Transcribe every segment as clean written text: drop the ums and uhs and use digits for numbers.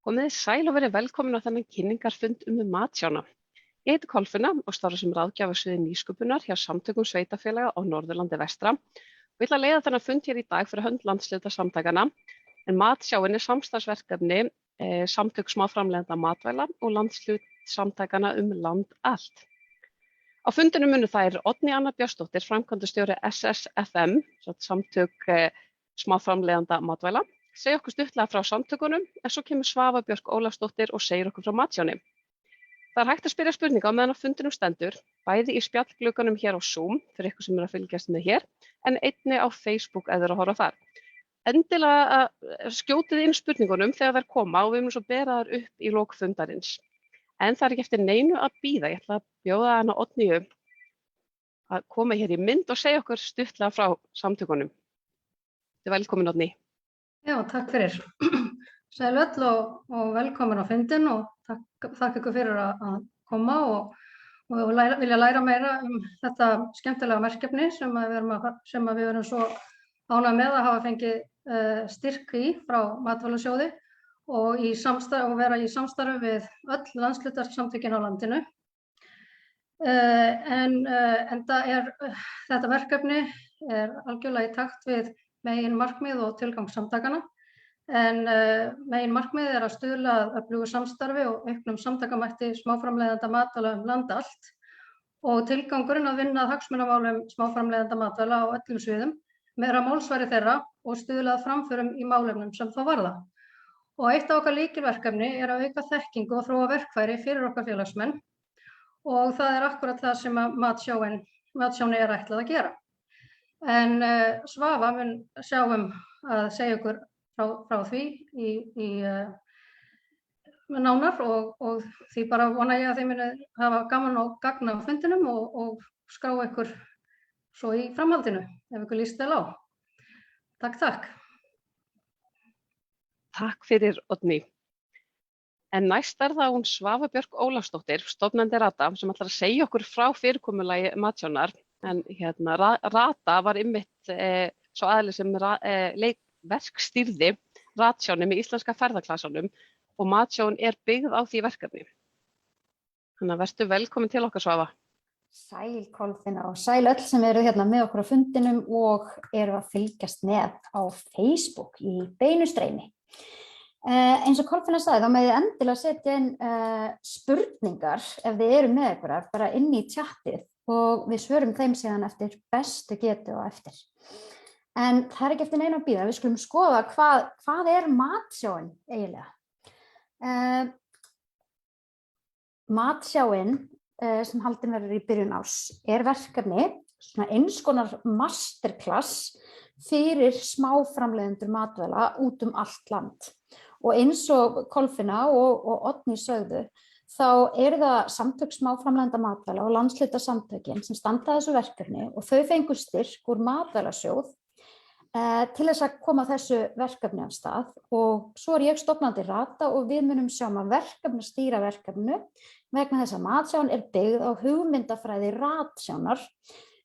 Komið þið sæl og verið velkomin á þennan kynningarfund matsjána. Ég heiti Kolfinna og starfa sem ráðgjafi á sviði nýsköpunar hjá Samtökum sveitarfélaga á Norðurlandi vestra. Ég ætla að leiða þennan fund hér í dag fyrir hönd landshlutasamtakanna, en matsjáin samstarfsverkefni Samtök smáframleiðenda matvæla og landshlutasamtakanna land allt. Á fundinum munu þær Oddný Anna Björnsdóttir, framkvæmdastjóri SSFM, Samtök smáframleiðenda matvæla, segja okkur stuttlega frá samtökunum, en svo kemur Svava Björk Ólafsdóttir og segir okkur frá matsjáni. Það er hægt að spyrja spurninga á meðan á fundinum stendur, bæði í spjallglugganum hér á Zoom, fyrir ykkur sem að fylgjast með hér, en einnig á Facebook ef þið eru að horfa þar. Endilega skjótið inn spurningunum þegar þær koma og við munum svo bera þær upp í lok fundarins. En það er ekki eftir neinu að bíða. Ég ætla að bjóða hana Oddnýju að koma hér í mynd og segja okkur stuttlega frá samtökunum. Þið er velkomin, Oddný. Já, takk fyrir. Sæl öll og velkomin á fundin og þakka ykkur fyrir að koma og vilja læra meira þetta skemmtilega verkefni sem við erum svo ánægð með að hafa fengið styrk í frá Matvælasjóði og vera í samstarfi við öll landshlutasamtökin á landinu. Þetta verkefni er algjörlega í takt við meginmarkmið og tilgang samtakanna, en meginmarkmið er að stuðla að öflugu samstarfi og auknum samtakamætti smáframleiðenda matvæla land allt og tilgangurinn að vinna að hagsmunamálum smáframleiðenda matvæla á öllum sviðum, meira málsvari þeirra og stuðla að framförum í málefnum sem þá varða. Og eitt af okkar lykilverkefni er að auka þekkingu og þróa verkfæri fyrir okkar félagsmenn og það er akkúrat það sem að matsjáni er ætlað að gera. En Svava mun sjá að segja ykkur frá því í nánar og því bara vona ég að þið muni hafa gaman og gagn af fundinum og skrá ykkur svo í framhaldinu ef ykkur líst vel á. Takk. Takk fyrir, Oddný. En næst er það hún Svava Björk Ólafsdóttir, stofnandi Rata, sem ætlar að segja okkur frá fyrirkomulagi matsjánar. En Rata var einmitt svo aðili sem verkstýrði matsjáni með íslenska ferðaklassanum og matsjón er byggð á því verkefni. Þannig að vertu velkomin til okkar, Svava. Sæl Kolfinna og sæl öll sem eru hérna með okkur á fundinum og eru að fylgjast með á Facebook í beinu streymi. Eins og Kolfinna sagði, þá með þið endilega setja inn spurningar ef þið eru með ykkur bara inn í tjattið og við svörum þeim síðan eftir bestu getu og eftir. En það er ekki eftir neina að bíða, við skulum skoða hvað er matsjáin eiginlega. Matsjáin sem haldin verður í byrjun árs er verkefni, svona eins konar masterclass fyrir smáframleiðendur matvæla út allt land. Og eins og Kolfinna og Oddný sögðu, þá eru það Samtök smáframleiðenda matvæla og landshlutasamtökin sem standa að þessu verkefni og þau fengu styrk úr Matvælasjóð til þess að koma þessu verkefni af stað og svo er ég stofnandi Rata og við munum sjá að verkefnastýra verkefninu vegna þess að matsján er byggð á hugmyndafræði ratsjánar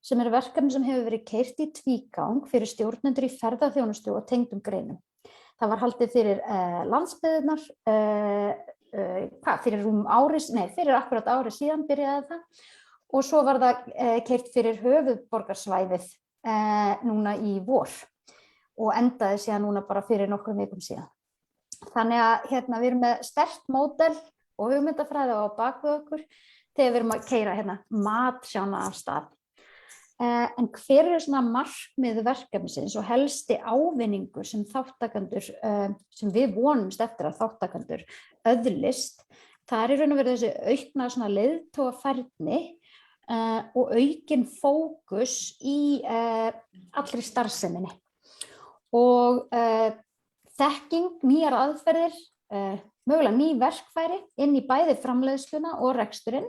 sem er verkefni sem hefur verið keyrt í tvígang fyrir stjórnendur í ferðaþjónustu og tengdum greinum. Það var haldið fyrir landsbyggðirnar, fyrir akkurat ári síðan byrjaði það og svo var það keyrt fyrir höfuðborgarsvæðið núna í vor og endaði síðan núna bara fyrir nokkrum vikum síðan. Þannig að við erum með sterkt módel og hugmyndafræði á bak við okkur þegar við erum að keyra matsjána af stað. En hver eru svona markmið verkefnisins og helsti ávinningur sem þáttakendur, sem við vonumst eftir að þáttakendur öðlist, það er í raun og veru þessi aukna svona leiðtogafærni og aukin fókus í allri starfseminni. Og þekking, nýjar aðferðir, mögulega ný verkfæri inn í bæði framleiðsluna og reksturinn.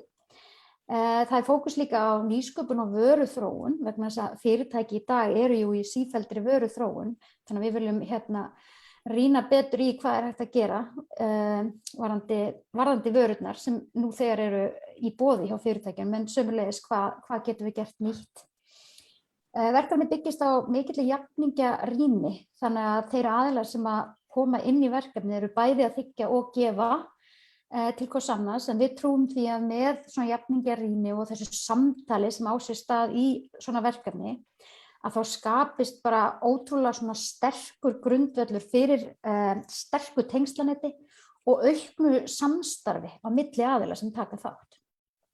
Það er fókus líka á nýsköpun og vöruþróun vegna þess að fyrirtæki í dag eru jú í sífelldri vöruþróun. Þannig að við viljum rýna betur í hvað er hægt að gera varðandi vörurnar sem nú þegar eru í boði hjá fyrirtækjum, en sömuleiðis hvað getum við gert nýtt. Verkefni byggist á mikilli jafningjarýni, þannig að þeir aðilar sem að koma inn í verkefni eru bæði að þiggja og gefa til hvers annars, en við trúum því að með svona jafningjarýni og þessu samtali sem á sér stað í svona verkefni, að þá skapist bara ótrúlega svona sterkur grundvöllur fyrir sterku tengslanetti og auknu samstarfi á milli aðila sem taka þátt.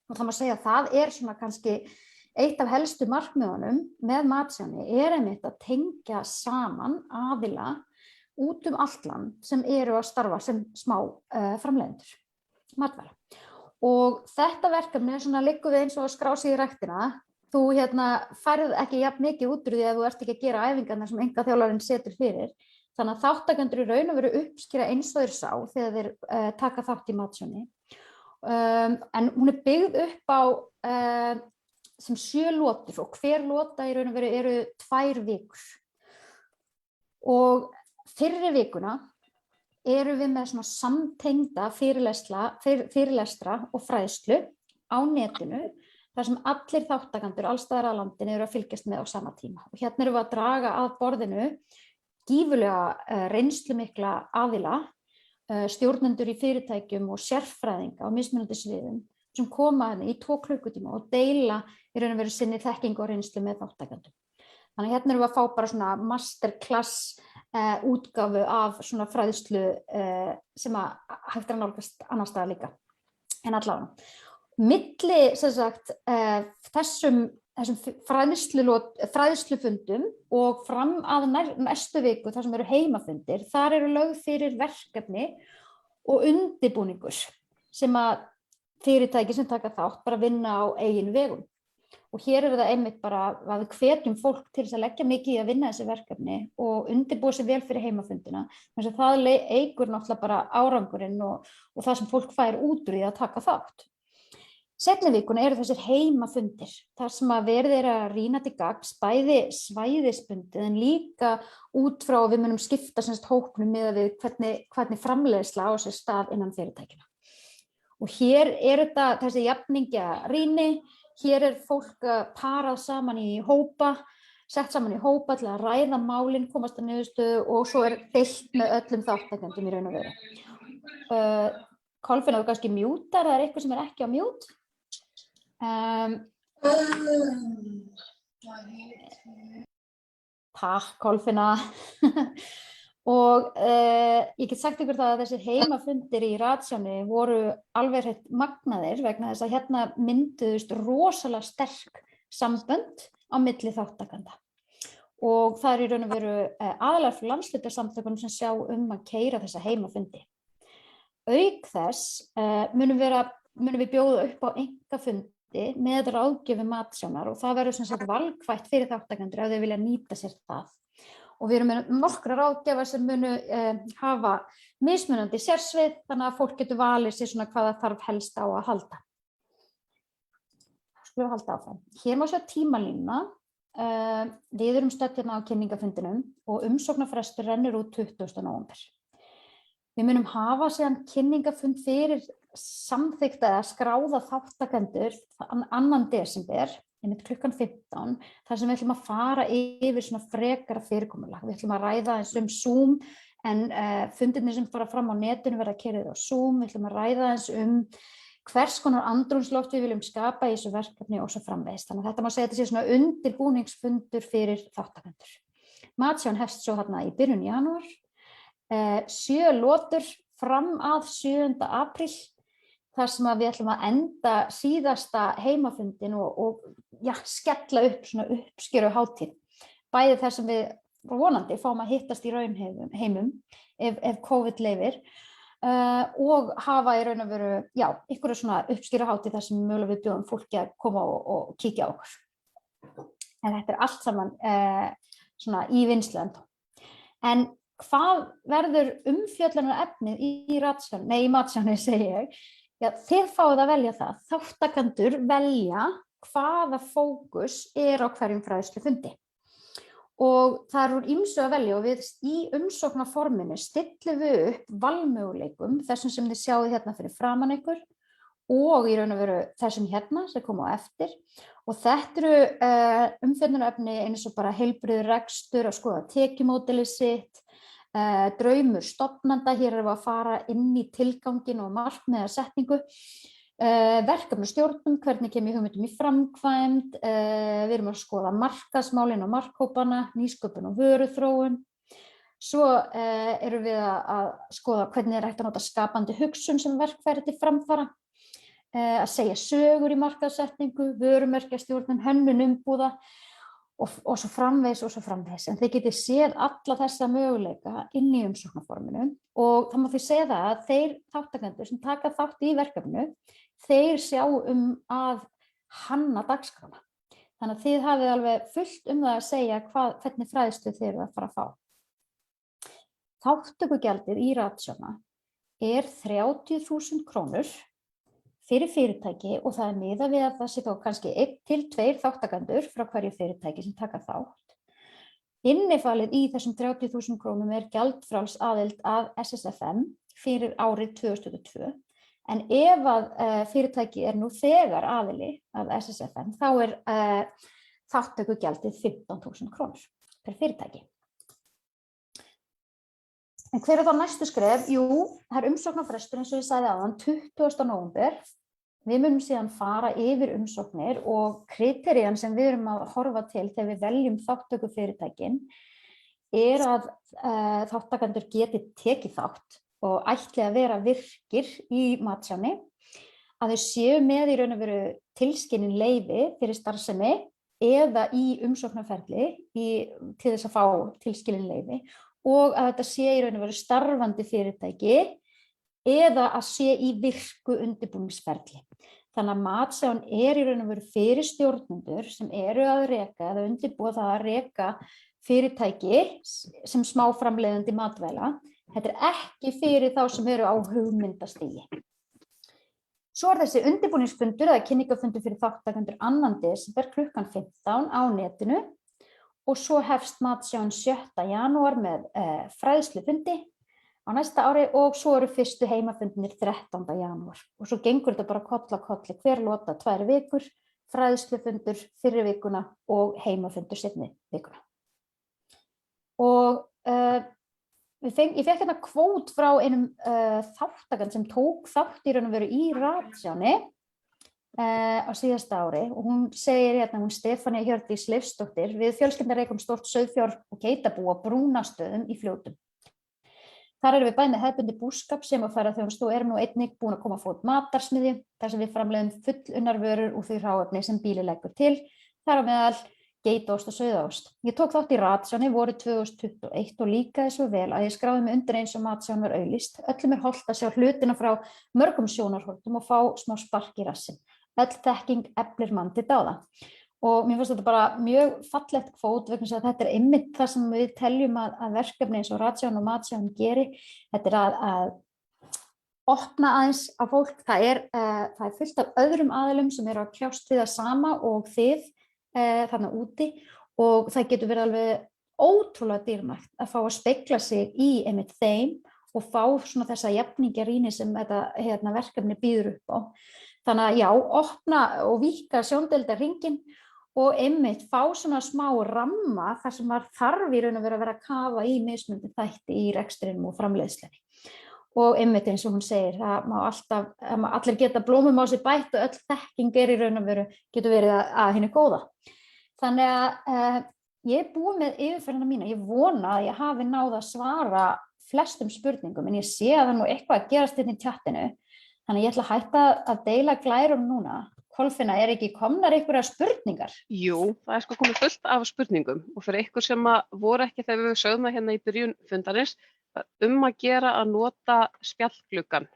Og það má segja að það svona kannski eitt af helstu markmiðunum með Matsjáni einmitt að tengja saman aðila út allt land sem eru að starfa sem smá framleiðendur matvæla. Og þetta verkefni liggur við eins og að skrá sig í ræktina. Þú færð ekki jafn mikið út úr því að þú ert ekki að gera æfingarnar sem einkaþjálfarinn setur fyrir. Þannig að þátttakendur í raun og veru uppskera eins og þeir sá þegar þeir taka þátt í Matsjáni. En hún byggð upp á sem 7 lotur og hver lota í raun og veru eru 2 vikur. Og fyrri vikuna eru við með svona samtengda fyrirlestra og fræðslu á netinu, þar sem allir þáttakendur alls staðar að landinu eru að fylgjast með á sama tíma. Og hérna erum við að draga að borðinu gífurlega reynslumikla aðila, stjórnendur í fyrirtækjum og sérfræðinga á mismunandi sviðum sem koma í 2 klukkutíma og deila í raun og veru sinni þekkingu og reynslu með þáttakendum. Þannig hérna erum við að fá bara svona masterclass útgáfu af svona fræðslu sem að hægt að nálgast annars staðar líka en allavega. Milli sem sagt þessum fræðslufundum og fram að næstu viku þar sem eru heimafundir, þar eru lögð fyrir verkefni og undirbúningur sem að fyrirtæki sem taka þátt bara vinna á eigin vegum. Og hér það einmitt bara að við hvetjum fólk til þess að leggja mikið í að vinna þessi verkefni og undirbúa sig vel fyrir heimafundina. Þannig að það eykur náttúrulega bara árangurinn og það sem fólk fær út úr því að taka þátt. Seinni vikuna eru þessir heimafundir, þar sem að verið að rýna til gagns, bæði svæðisbundið en líka út frá við munum skipta hópnum miðað við hvernig framleiðsla á sér stað innan fyrirtækina. Og hér þetta þessi jafningjarýni, hér fólk parað saman í hópa, sett saman í hópa til að ræða málin, komast að niðurstöðu og svo deilt með öllum þáttakendum í raun og veru. Kolfinna, þú kannski mjútar, það eitthvað sem ekki á mjút. Takk, Kolfinna. Og ég get sagt ykkur það að þessir heimafundir í Matsjáni voru alveg hreint magnaðir vegna þess að hérna mynduðust rosalega sterk sambönd á milli þáttakenda. Og það í raun og veru aðalega fyrir landshlutasamtökunum sem sjá að keyra þessa heimafundi. Auk þess munum við bjóða upp á einkafundi með ráðgjöfum Matsjánar og það verður sem sagt valkvætt fyrir þáttakendur ef þau vilja nýta sér það. Og við erum með nokkra ráðgjafar sem munu hafa mismunandi sérsvið þannig að fólk getur valið sér svona hvað það þarf helst á að halda. Skulum við halda áfram. Hér má sjá tímalínuna. Við erum stödd hérna á kynningafundinum og umsóknarfrestur rennur út 20. nóvember. Við munum hafa síðan kynningafund fyrir samþykkta eða skráða þáttakendur 2. desember. Einmitt klukkan 15, þar sem við ætlum að fara yfir svona frekara fyrirkomulag. Við ætlum að ræða eins Zoom, en fundirnir sem fara fram á netinu verða keyrðir á Zoom. Við ætlum að ræða eins hvers konar andrúmsloft við viljum skapa í þessu verkefni og svo framvegis. Þannig að þetta má segja þetta sé svona undirbúningsfundur fyrir þáttakendur. Matsján hefst svo hérna í byrjun janúar. 7 lotur fram að 7. apríl. Þar sem við ætlum að enda síðasta heimafundin og skella upp svona uppskeru hátíð. Bæði þar sem við vonandi fáum að hittast í raunheimum ef COVID leyfir og hafa í raun og veru, einhverju svona uppskeru hátíð þar sem mögulega við bjóðum fólki að koma og kíkja á okkur. En þetta allt saman svona í vinnslu ennþá. En hvað verður umfjöllunarefnið í Matsjáni, segi ég? Þið fáið að velja það. Þáttakendur velja hvaða fókus á hverjum fræðslufundi. Og það úr ýmsu að velja og við í umsóknarforminu stillum við upp valmöguleikum þessum sem þið sjáið hérna fyrir framan ykkur og í raun og veru þessum hérna sem koma á eftir. Og þetta eru umfjöllunarefni eins og bara heilbrigður rekstur, að skoða tekjumódelið sitt, draumur stofnanda, hér erum við að fara inn í tilgangin og markmiðasetningu, verkefnastjórnun, hvernig kemur hugmyndum í framkvæmd, við erum að skoða markaðsmálin og markhópana, nýsköpun og vöruþróun. Svo erum við að skoða hvernig hægt að nota skapandi hugsun sem verkfæri til framfara, að segja sögur í markaðssetningu, vörumerkjastjórnun, hönnun umbúða og svo framvegis. En þið getið séð alla þessa möguleika inn í umsóknarforminu og það má því segja það að þeir þátttakendur sem taka þátt í verkefninu, þeir sjá að hanna dagskrána. Þannig að þið hafið alveg fullt það að segja hvernig fræðslu þið eru að fara að fá. Þátttökugjaldið í Ratsjána 30.000 krónur fyrir fyrirtæki og það miðað við að það sé þó kannski 1 til 2 þáttakendur frá hverju fyrirtæki sem taka þátt. Innifalið í þessum 30.000 krónum gjaldfrjáls aðild að SSFM fyrir árið 2022. En ef að fyrirtæki nú þegar aðili af SSFM, þá þátttökugjaldið 15.000 krónur per fyrirtæki. En hver þá næstu skref? Jú, það umsóknarfrestur eins og ég sagði áðan, 20. nóvember. Við munum síðan fara yfir umsóknir og kriterían sem við erum að horfa til þegar við veljum þátttökufyrirtækin að þáttakendur geti tekið þátt og ætli að vera virkir í Matsjáni, að þau séu með í raun og veru tilskilin leyfi fyrir starfsemi eða í umsóknarferli til þess að fá tilskilin leyfi og að þetta sé í raun og veru starfandi fyrirtæki eða að sé í virku undirbúningsferli. Þannig að Matsján í raun og veru fyrir stjórnendur sem eru að reka eða undirbúa það að reka fyrirtæki sem smáframleiðandi matvæla. Þetta ekki fyrir þá sem eru á hugmyndastigi. Svo þessi undirbúningsfundur eða kynningarfundur fyrir þáttakendur 2. desember klukkan 15 á netinu og svo hefst Matsján 7. janúar með fræðslufundi á næsta ári og svo eru fyrstu heimafundinir 13. janúar. Og svo gengur þetta bara koll á kolli hver lota 2 vikur, fræðslufundur fyrir vikuna og heimafundur seinni vikuna. Og ég fékk hérna kvót frá einum þáttakand sem tók þátt í raun og veru í Ratsjáni á síðasta ári og hún segir hérna, hún Stefania Hjördís Leifsdóttir, við fjölskyldan rekum stórt sauðfjár og geitabú á Brúnastöðum í Fljótum. Þar erum við bæði með hefðbundið búskap sem að fara þjónustu og erum nú einnig búin að koma á fót matarsmiðju þar sem við framleiðum fullunnar vörur úr því hráefni sem býli leggur til, þar á meðal geitaost og sauðaost. Ég tók þátt í Ratsjáni vorið 2021 og líkaði svo vel að ég skráði mig undir eins og Matsján var auglýst. Öllum hollt að sjá hlutina frá mörgum sjónarhornum og fá smá spark í rassinn. Öll þekking eflir mann til dáða. Og mér finnst þetta bara mjög fallegt kvót vegna þess að þetta einmitt það sem við teljum að verkefni eins og Ratsján og Matsján geri. Þetta að opna aðeins á fólk. Það er fullt af öðrum aðilum sem eru að kljást við það sama og þið þarna úti og það getur verið alveg ótrúlega dýrmætt að fá að spegla sig í einmitt þeim og fá svona þessa jafningjarýni sem þetta verkefni býður upp á. Þannig að já, opna og víkka sjóndeildarhringinn og einmitt fá svona smá ramma þar sem maður þarf í raun og veru að vera að kafa í mismunandi þætti í rekstrinum og framleiðslunni. Og einmitt eins og hún segir, það má alltaf, allir geta blómum á sig bætt og öll þekking í raun og veru getur verið að henni góða. Þannig að ég er búin með yfirferðina mína, ég vona að ég hafi náð að svara flestum spurningum, en ég sé að það nú eitthvað að gerast inn í tjattinu, þannig ég ætla að hætta að deila glærum núna. Kolfinna, ekki komnar einhverjar spurningar? Jú, það sko komið fullt af spurningum og fyrir ykkur sem voru ekki þegar við sögðum það hérna í byrjun fundarins, að gera að nota spjallgluggann.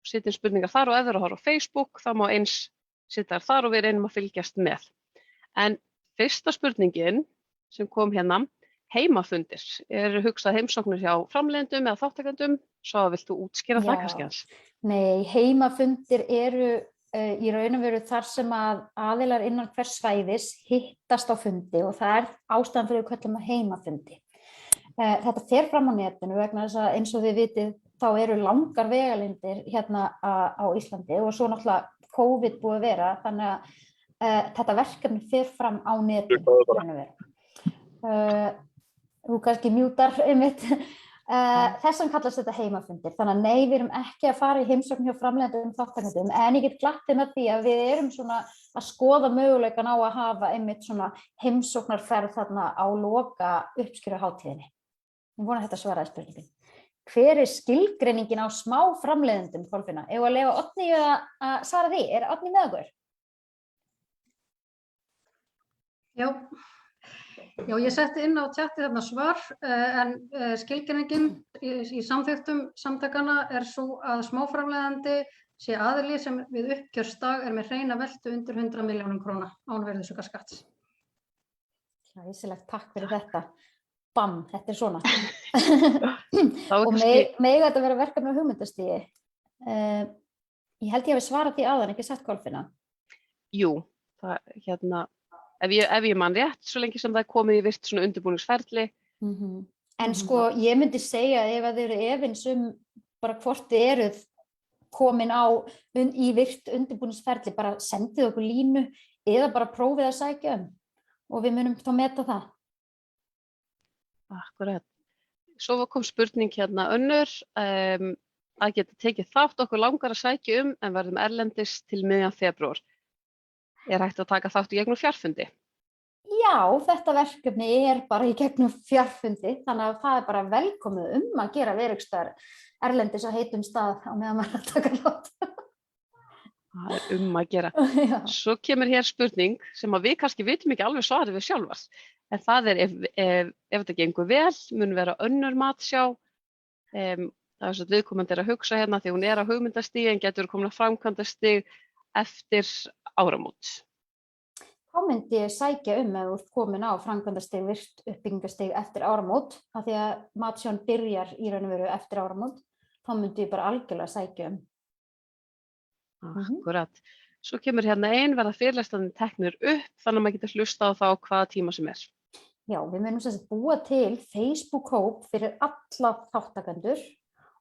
Setja spurningar þar og ef þeir að horfa á Facebook, þá má eins setja þar og við reynum að fylgjast með. En fyrsta spurningin sem kom hérna, heimafundir. Hugsað heimsóknir hjá framleiðendum eða þáttakendum, svo viltu útskýra það kannski hans? Nei, heimafundir eru í raun og veru þar sem að aðilar innan hvers svæðis hittast á fundi og það ástæðan fyrir að köllum að heimafundi. Þetta fer fram á netinu vegna þess að eins og þið vitið þá eru langar vegalengdir hérna á Íslandi og svo náttúrulega COVID búið að vera þannig að þetta verkefni fer fram á netinu. Þú kannski mjútar einmitt. Þess vegna kallast þetta heimafundir, þannig að nei, við erum ekki að fara í heimsókn hjá framleiðendum þáttakendum, en ég get glatt þið með því að við erum svona að skoða möguleikan á að hafa einmitt svona heimsóknarferð þarna á loka uppskeruhátíðinni. Ég vona að þetta svaraði spurningin. Hver skilgreiningin á smá framleiðendum, Kolfinna? Eigum við að leyfa Oddný að svara því? Er Oddný með okkur? Já, ég setti inn á tjatti þarna svar, en skilgreiningin í samþykktum samtakana er svo að smáframleiðandi sé aðili sem við uppgjörsdag er með hreina veltu undir 100 milljónum króna án virðisaukaskatts. Glæsilegt, takk fyrir þetta. Bam, þetta er svona. Og mega þetta vera verkefni á hugmyndastígi. Ég held ég hafi svarað því áðan, ekki satt, Kolfinna? Jú, það ef ég man rétt, svo lengi sem það er komið í virt svona undirbúningsferli. En sko, ég myndi segja ef að þið eru efins bara hvort þið eruð komin í virt undirbúningsferli, bara sendið okkur línu eða bara prófið að sækja og við munum þá meta það. Akkurat. Svo kom spurning önnur, að geta tekið þátt, okkur langar að sækja en verðum erlendis til miðjan febrúar. Er hægt að taka þátt í gegnum fjarfundi? Já, þetta verkefni er bara í gegnum fjarfundi, þannig að það er bara velkomið að gera verugstar erlendis á heitum stað á meðan maður að taka þátt. Það er að gera. Já. Svo kemur hér spurning sem að við kannski vitum ekki alveg svarið við sjálfar. En það er ef þetta gengur vel, mun vera önnur matsjá. Það er svo að viðkomandi að hugsa hérna því hún er á hugmyndastig en getur komin að framkvæmdastig eftir áramót. Þá myndi ég sækja ef þú ert komin á framkvæmdastig, virt uppbyggingastig eftir áramót, af því að matsján byrjar í raun og veru eftir áramót, þá myndi ég bara algjörlega sækja Akkurat. Svo kemur hérna verða fyrirlestarnir teknir upp, þannig að maður getur hlusta á þá hvaða tíma sem er. Já, við munum sem sagt búa til Facebook-hóp fyrir alla þáttakendur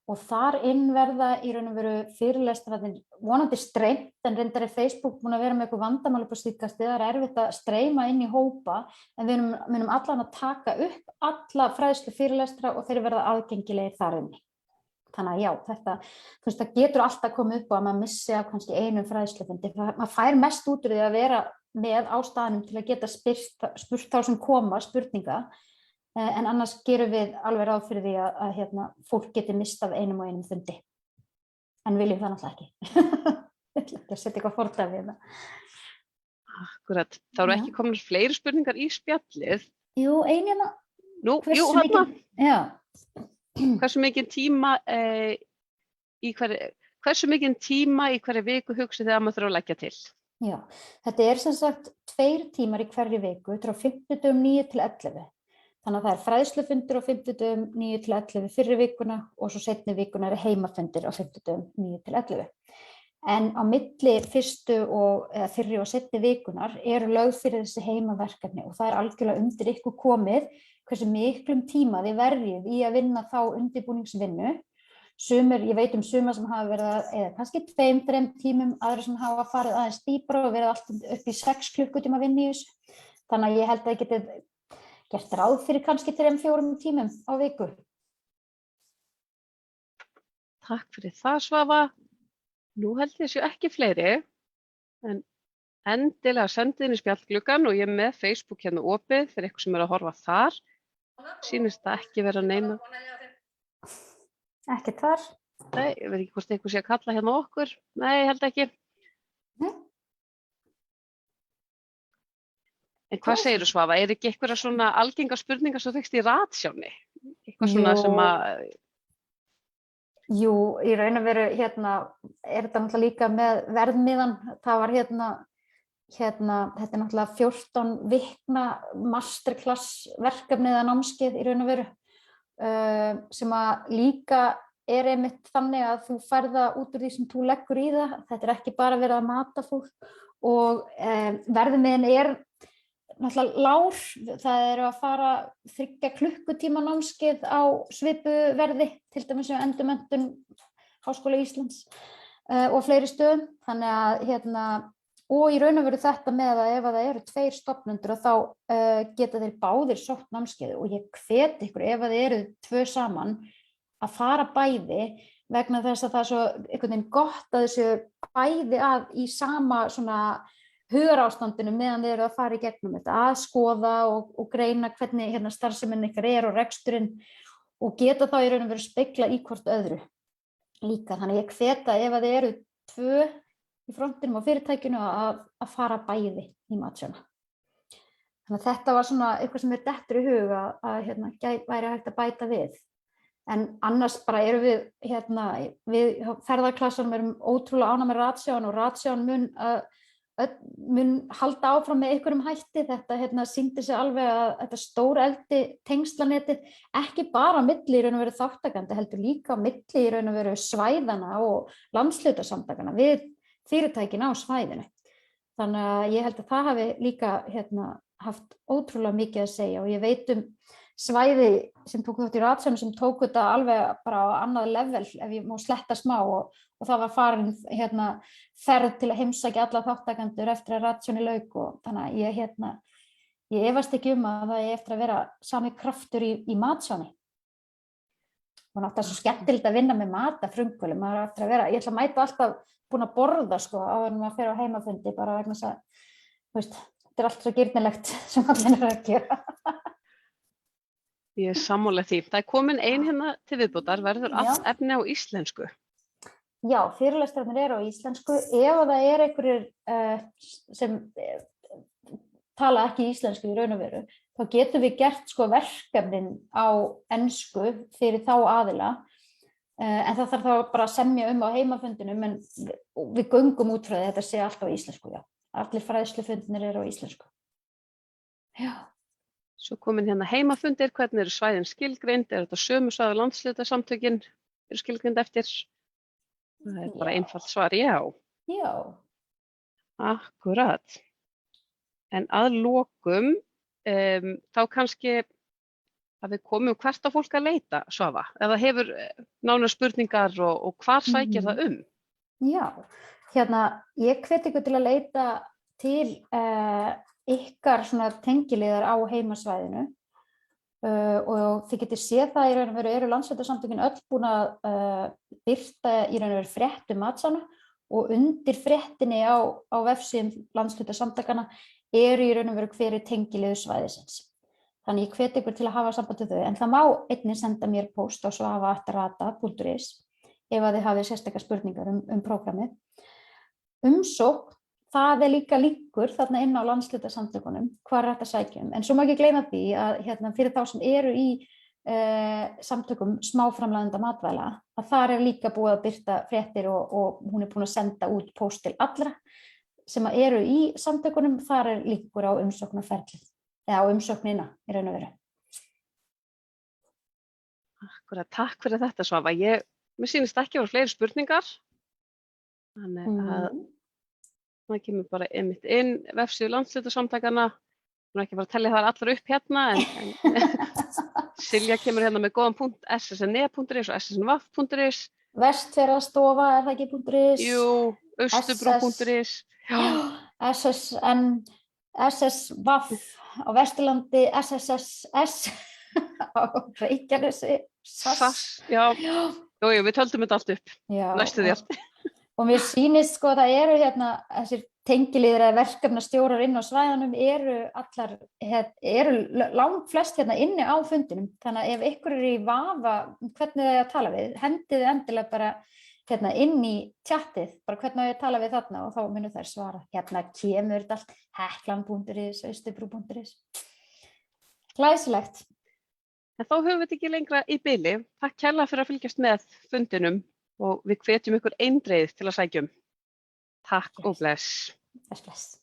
og þar verða í raun og veru fyrirlestarnir vonandi streymt, en reyndar er Facebook búin að vera með eitthvað vandamál upp á síðkastið, það er erfitt að streyma inn í hópa, en við munum allan að taka upp alla fræðslu fyrirlestra og þeir verða aðgengilegir þar inni. Þannig að já, það getur alltaf komið upp á að maður missi af kannski einum fræðslufundi. Maður fær mest út úr því að vera með á staðnum til að geta spurt þá sem koma spurninga, en annars gerum við alveg ráð fyrir því að fólk geti mistað einum og einum fundi. En viljum það náttúrulega ekki. Ég ætla ekki að setja eitthvað fordæmi við það. Akkurat. Það eru ekki komnar fleiri spurningar í spjallið. Jú, einina. Já. Hversu mikinn tíma í hverju viku hugsið þið að maður þurfa að leggja til? Já, þetta er sem sagt 2 tímar í hverju viku, þetta er á 50 9 til 11. Þannig að það er fræðslufundur á 50 9 til 11 fyrri vikuna og svo seinni vikuna er heimafundir á 50 9 til 11. En á milli fyrri og seinni vikunar eru lögð fyrir þessi heimaverkefni og það er algjörlega undir ykkur komið hversu miklum tíma þið verðið í að vinna þá undirbúningsvinnu. Ég veit suma sem hafa verið eða kannski 2-3 tímum, aðra sem hafa farið aðeins dýpra og verið allt upp í 6 klukkutíma vinnu í þessu. Þannig að ég held að ég geti gert ráð fyrir kannski 3-4 tímum á viku. Takk fyrir það, Svava. Nú held ég séu ekki fleiri, en endilega sendið inn í spjallgluggann og ég er með Facebook hérna opið fyrir ykkur sem er að horfa þar. Sýnist það ekki vera neina. Ekki þar? Nei, ég veit ekki hvort ykkur sé að kalla hérna okkur. Nei, ég held ekki. Nei. En hvað segirðu, Svava? Er ekki einhverja svona algengar spurningar sem þú fékkst í ratsjáni? Eitthvað svona sem að... Jú, í raun og veru er þetta náttúrulega líka með verðmiðan. Það var þetta er náttúrulega 14 vikna masterclass verkefni eða námskeið í raun og veru sem að líka er einmitt þannig að þú færða út úr því sem þú leggur í það. Þetta er ekki bara verið að mata fólk og verðmiðin er náttúrulega lágur. Það eru að fara 3 klukkutíma námskeið á svipuðu verði, til dæmis endurmenntun Háskóla Íslands og fleiri stöðum. Þannig að og í raun og veru þetta með að ef það eru 2 stofnendur og þá geta þeir báðir sótt námskeiðið og ég hvet ykkur ef það eru 2 saman, að fara bæði vegna þess að það er svo einhvern veginn gott að þessu bæði að í sama svona hugarástandinu meðan þeir eru að fara í gegnum þetta, að skoða og greina hvernig starfsemin ykkar og reksturinn og geta þá í raun og veru spegla í hvort öðru líka. Þannig ég hveta ef að þið eru 2 í frontinum á fyrirtækinu að fara bæði í Matsjóna. Þannig að þetta var svona eitthvað sem dettur í hug að væri hægt að bæta við. En annars bara erum við ferðaklassanum erum ótrúlega ánægð með Ratsjón og Ratsjón mun halda áfram með einhverjum hætti. Þetta sýndi sig alveg að þetta stórefldi tengslanetið, ekki bara á milli í raun og veru þáttakandi, heldur líka á milli í raun og veru svæðana og landshlutasamtakana við fyrirtækin á svæðinu. Þannig að ég held að það hafi líka haft ótrúlega mikið að segja og ég veit svæði sem tóku þátt í Ratsjón sem tóku þetta alveg bara á annað level ef ég má sletta smá og það var farin ferð til að heimsækja alla þáttakendur eftir að Ratsjóni lauk og þannig að ég efast ekki að það er eftir að vera sami kraftur í Matsjóni. Og náttúrulega svo skemmtilegt að vinna með matafrumkvölum, maður eftir að vera, ég ætla að mæta alltaf búin að borða áður en maður fer á heimafundi bara vegna þess að, þetta er allt svo girnilegt sem allir eru að gera. Ég er sammála því. Það er komin ein til viðbótar, verður allt efni á íslensku? Já, fyrirlestrarnir eru á íslensku. Ef það er einhverjir sem tala ekki íslensku í raun og veru, þá getum við gert verkefnin á ensku fyrir þá aðila. En það þarf þá bara að semja á heimafundinum, en við göngum út frá því þetta sé allt á íslensku, já. Allir fræðslufundinir eru á íslensku. Já. Svo komin heimafundir, hvernig eru svæðin skilgreind? Er þetta sömu svæði landshlutasamtökin eru skilgreind eftir? Það er bara einfalt svar, já. Já. Akkurat. En að lokum, þá kannski að við komum hvert á fólk að leita, Svava? Eða hefur nánar spurningar og hvar sækir það Já, ég hvet ykkur til að leita til ykkar tengiliðar á heimasvæðinu og þið getið séð það í raun og veru eru landshlutasamtökin öll búin að birta í raun og veru frétt Matsjóna og undir fréttinni á vefsíðum landshlutasamtakana eru í raun og veru hver tengiliður svæðisins. Þannig ég hvet ykkur til að hafa samband við þau, en það má einnig senda mér póst á svava@rata.is ef að þið hafið sérstakar spurningar prógrammið. Umsókn, það er líka linkur þarna inn á landshlutasamtökunum, hvar er þetta að sækja en svo má ekki gleyma því að fyrir þá sem eru í samtökum smáframleiðenda matvæla, að þar er líka búið að birta fréttir og hún er búin að senda út póst til allra sem eru í samtökunum, þar er linkur á umsóknarferlið, eða á umsóknina í raun og veru. Akkurat, takk fyrir þetta Svava. Mér sýnist ekki að vera fleiri spurningar, þannig að það kemur bara einmitt inn vefsíðu landshlutasamtakanna, hún er ekki bara að tellja það allar upp en Silja kemur með góðan punkt ssne.is og ssnvaff.is. Vestfjarðastofa, er það ekki .is? Jú, Austurbrú.is. SSN, SSVaff á Vesturlandi, SSSS á Reykjanesi, SAS. Já, við töldum þetta allt upp, næstu því allt. Og mér sýnist það eru þessir tengiliðir eða verkefnastjórar inn á svæðunum eru langt flest inni á fundinum. Þannig að ef ykkur er í vafa hvernig það er að tala við, hendið endilega bara inn í tjattið, bara hvernig það er að tala við þarna og þá munu þær svara. Kemur þetta allt, Heklan.is, Austurbrú.is. Glæsilegt. En þá höfum við þetta ekki lengra í bili. Takk kærlega fyrir að fylgjast með fundinum. Og við hvetjum ykkur eindregið til að sækja Takk og bless. Bless.